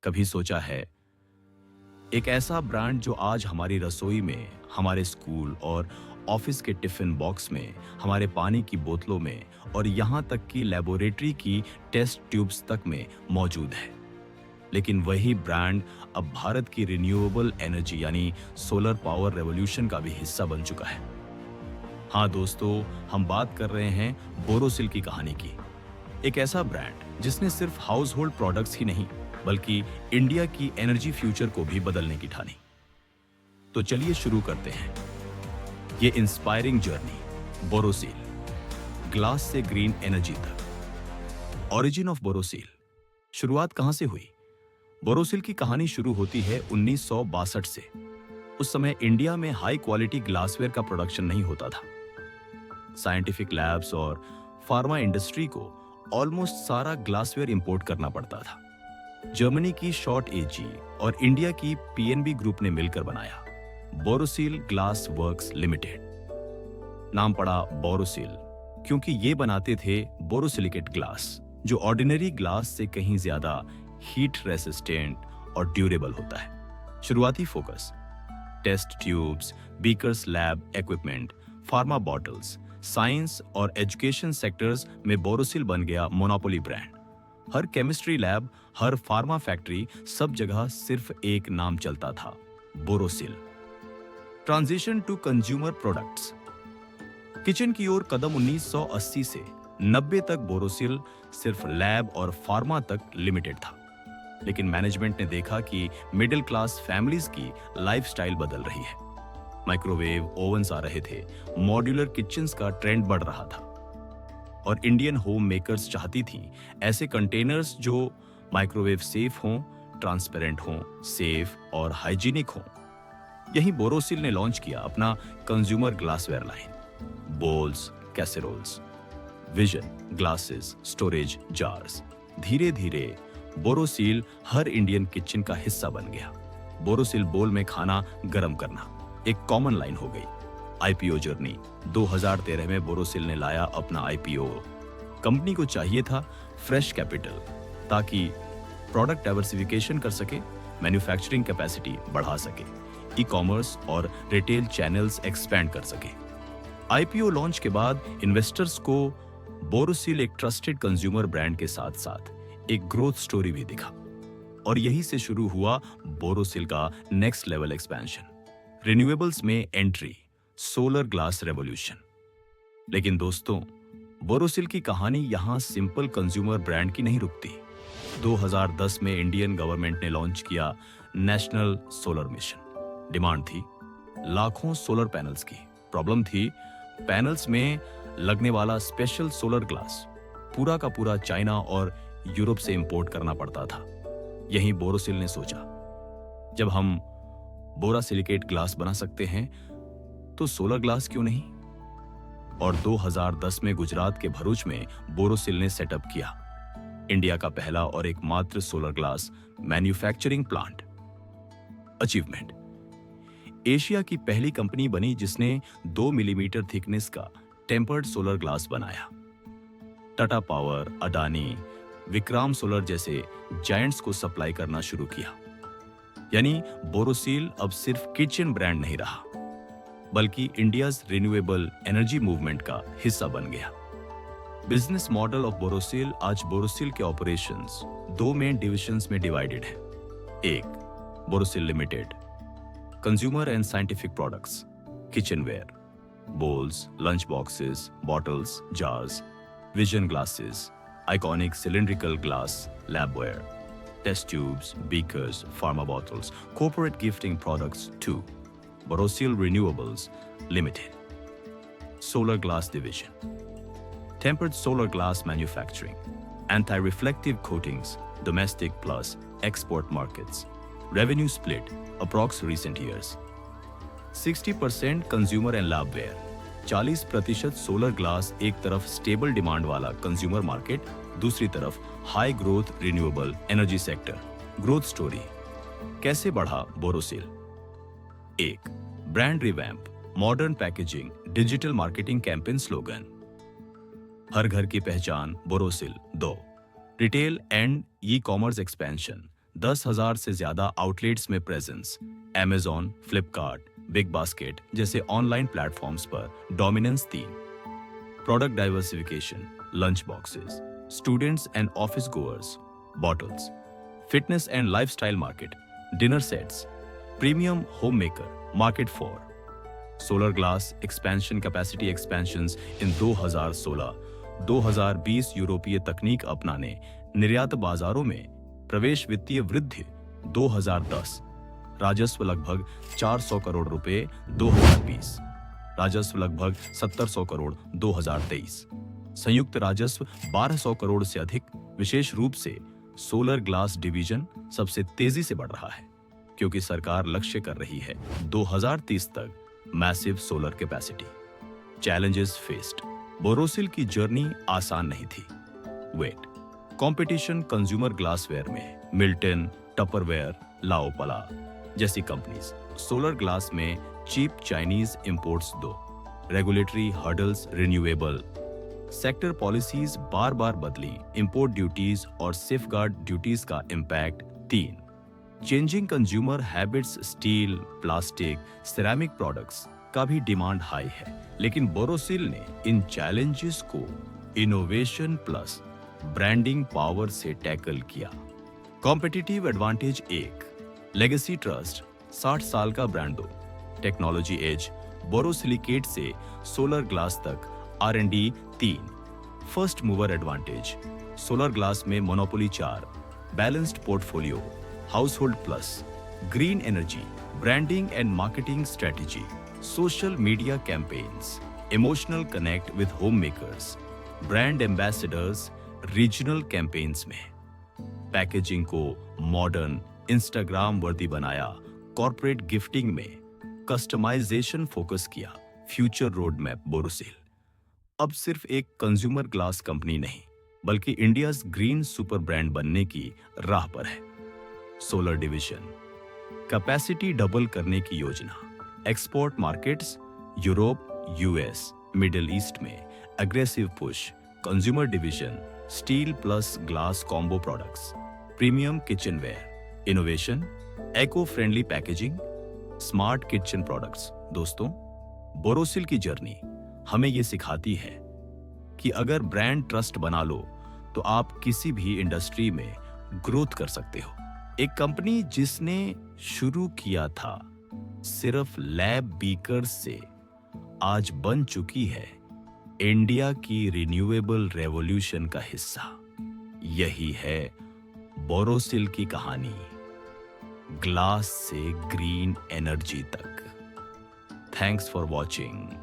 कभी सोचा है एक ऐसा ब्रांड जो आज हमारी रसोई में, हमारे स्कूल और ऑफिस के टिफिन बॉक्स में, हमारे पानी की बोतलों में और यहाँ तक कि लेबोरेटरी की टेस्ट ट्यूब्स तक में मौजूद है। लेकिन वही ब्रांड अब भारत की रिन्यूएबल एनर्जी यानी सोलर पावर रेवोल्यूशन का भी हिस्सा बन चुका है। हाँ दोस्तों, हम बात कर रहे हैं बोरोसिल की कहानी की। एक ऐसा ब्रांड जिसने सिर्फ हाउस होल्ड प्रोडक्ट्स ही नहीं बल्कि इंडिया की एनर्जी फ्यूचर को भी बदलने की ठानी। तो चलिए शुरू करते हैं ये इंस्पायरिंग जर्नी बोरोसिल, ग्लास से ग्रीन एनर्जी तक। ओरिजिन ऑफ बोरोसिल, शुरुआत कहां से हुई? बोरोसिल की कहानी शुरू होती है 1962 से। उस समय इंडिया में हाई क्वालिटी ग्लासवेयर का प्रोडक्शन नहीं होता था। साइंटिफिक लैब्स और फार्मा इंडस्ट्री को ऑलमोस्ट सारा ग्लासवेयर इंपोर्ट करना पड़ता था। जर्मनी की शॉर्ट एजी और इंडिया की पीएनबी ग्रुप ने मिलकर बनाया बोरोसिल ग्लास वर्क्स लिमिटेड। नाम पड़ा बोरोसिल क्योंकि ये बनाते थे बोरोसिलिकेट ग्लास, जो ऑर्डिनरी ग्लास से कहीं ज्यादा हीट रेसिस्टेंट और ड्यूरेबल होता है। शुरुआती focus test tubes, beakers, lab equipment, pharma bottles, science और एजुकेशन सेक्टर्स में बोरोसिल बन गया मोनोपोली ब्रांड। हर केमिस्ट्री लैब, हर फार्मा फैक्ट्री, सब जगह सिर्फ एक नाम चलता था, Borosil. Transition to consumer products. Kitchen की ओर कदम 1980 से 90 तक बोरोसिल सिर्फ लैब और फार्मा तक लिमिटेड था। लेकिन मैनेजमेंट ने देखा कि मिडिल क्लास फैमिलीज की लाइफस्टाइल बदल रही है। माइक्रोवेव ओवन्स आ रहे थे, मॉड्यूलर किचन्स का ट्रेंड बढ़ रहा था और इंडियन होम मेकर्स चाहती थी ऐसे कंटेनर्स जो माइक्रोवेव सेफ हों, ट्रांसपेरेंट हों, सेफ और हाइजीनिक हों। यही बोरोसिल ने लॉन्च किया अपना consumer glassware line, bowls, casseroles, vision glasses, storage jars. धीरे धीरे बोरोसिल हर इंडियन किचन का हिस्सा बन गया। बोरोसिल बोल में खाना गर्म करना एक कॉमन लाइन हो गई। आईपीओ जर्नी 2013 में बोरोसिल ने लाया अपना आईपीओ। कंपनी को चाहिए था फ्रेश कैपिटल ताकि प्रोडक्ट डाइवर्सिफिकेशन कर सके, मैन्युफैक्चरिंग कैपेसिटी बढ़ा सके, ई कॉमर्स और रिटेल चैनल्स एक्सपैंड कर सके। आईपीओ लॉन्च के बाद इन्वेस्टर्स को बोरोसिल एक ट्रस्टेड कंज्यूमर ब्रांड के साथ साथ एक ग्रोथ स्टोरी भी दिखा और यही से शुरू हुआ बोरोसिल का नेक्स्ट लेवल एक्सपेंशन, रिन्यूएबल्स में एंट्री, सोलर ग्लास रेवोल्यूशन। लेकिन दोस्तों, बोरोसिल की कहानी यहां सिंपल कंज्यूमर ब्रांड की नहीं रुकती। 2010 में इंडियन गवर्नमेंट ने लॉन्च किया नेशनल सोलर मिशन। डिमांड थी लाखों सोलर पैनल्स की। प्रॉब्लम थी पैनल्स में लगने वाला स्पेशल सोलर ग्लास पूरा का पूरा चाइना और यूरोप से इंपोर्ट करना पड़ता था। यहीं बोरोसिल ने सोचा, जब हम बोरासिलिकेट ग्लास बना सकते हैं तो सोलर ग्लास क्यों नहीं? और 2010 में गुजरात के भरूच में बोरोसिल ने सेटअप किया इंडिया का पहला और एकमात्र solar glass manufacturing plant. Achievement, Asia की पहली कंपनी बनी जिसने 2 मिलीमीटर थिकनेस का टेम्पर्ड सोलर ग्लास बनाया। टाटा पावर, अडानी, विक्राम सोलर जैसे जायंट्स को सप्लाई करना शुरू किया। यानी बोरोसिल अब सिर्फ किचन ब्रांड नहीं रहा बल्कि इंडियाज रिन्यूएबल एनर्जी मूवमेंट का हिस्सा बन गया। Business model of Borosil. आज बोरोसिल के ऑपरेशंस 2 मेन डिविजन्स में डिवाइडेड है। एक, Borosil limited, consumer and scientific products, kitchenware, bowls, lunch boxes, bottles, jars, vision glasses, iconic cylindrical glass, labware, test tubes, beakers, pharma bottles, corporate gifting products. 2, Borosil Renewables Limited, Solar Glass Division, Tempered Solar Glass Manufacturing, Anti-reflective Coatings, Domestic plus Export Markets, Revenue Split, Approx Recent Years, 60% Consumer and Labware, 40% solar glass. एक तरफ stable demand वाला consumer market, दूसरी तरफ high growth renewable energy sector. Growth story, कैसे बढ़ा Borosil? 1, brand revamp, modern packaging, digital marketing campaign slogan, हर घर की पहचान Borosil. 2, retail and e commerce expansion, 10,000 से ज्यादा आउटलेट्स में presence, Amazon, Flipkart, BigBasket जैसे ऑनलाइन प्लेटफॉर्म्स पर dominance 3, product diversification, lunch boxes, students and office goers, bottles, fitness and lifestyle market, dinner sets, premium home maker, market for solar glass expansion capacity expansions in 2016-2020 यूरोपीय तकनीक अपनाने, निर्यात बाजारों में प्रवेश, वित्तीय वृद्धि 2010, राजस्व लगभग 400 करोड़ रुपए 2020, राजस्व लगभग 1700 करोड़ 2023, संयुक्त राजस्व 1200 करोड़ से अधिक। विशेष रूप से सोलर ग्लास डिवीजन सबसे तेजी से बढ़ रहा है क्योंकि सरकार लक्ष्य कर रही है 2030 तक massive solar capacity. Challenges faced, Borosil की जर्नी आसान नहीं थी। वेट, कंपटीशन कंज्यूमर ग्लासवेयर में मिल्टन, टपरवेयर, लाओपाला जैसी कंपनीज, सोलर ग्लास में cheap Chinese imports 2, regulatory hurdles, renewable sector policies बार बार बदली, इंपोर्ट ड्यूटीज और सेफगार्ड ड्यूटीज का impact 3, changing consumer habits, steel, plastic, ceramic products का भी डिमांड हाई है, लेकिन बोरोसिल ने इन चैलेंजेस को इनोवेशन प्लस ब्रांडिंग पावर से टैकल किया। कॉम्पिटिटिव एडवांटेज 1, लेगेसी ट्रस्ट, 60 साल का ब्रांड 2, टेक्नोलॉजी एज, बोरोसिलिकेट से सोलर ग्लास तक R&D 3, first mover advantage, solar glass में monopoly 4, balanced portfolio, household plus, green energy, branding and marketing strategy, social media campaigns, emotional connect with home makers, brand ambassadors, regional campaigns में packaging को modern, Instagram worthy बनाया, corporate gifting में customisation focus किया। Future road map Borosil अब सिर्फ एक consumer glass company नहीं बल्कि इंडियाज ग्रीन सुपर ब्रांड बनने की राह पर है। सोलर डिवीजन, कैपेसिटी डबल करने की योजना, export markets, Europe, US, Middle East में aggressive push, consumer division, steel plus glass combo products, premium kitchenware, innovation, eco friendly packaging, smart kitchen products. दोस्तों, बोरोसिल की जर्नी हमें यह सिखाती है कि अगर ब्रांड ट्रस्ट बना लो तो आप किसी भी इंडस्ट्री में ग्रोथ कर सकते हो। एक कंपनी जिसने शुरू किया था सिर्फ लैब बीकर्स से, आज बन चुकी है इंडिया की रिन्यूएबल रेवोल्यूशन का हिस्सा। यही है बोरोसिल की कहानी, ग्लास से ग्रीन एनर्जी तक। Thanks for watching.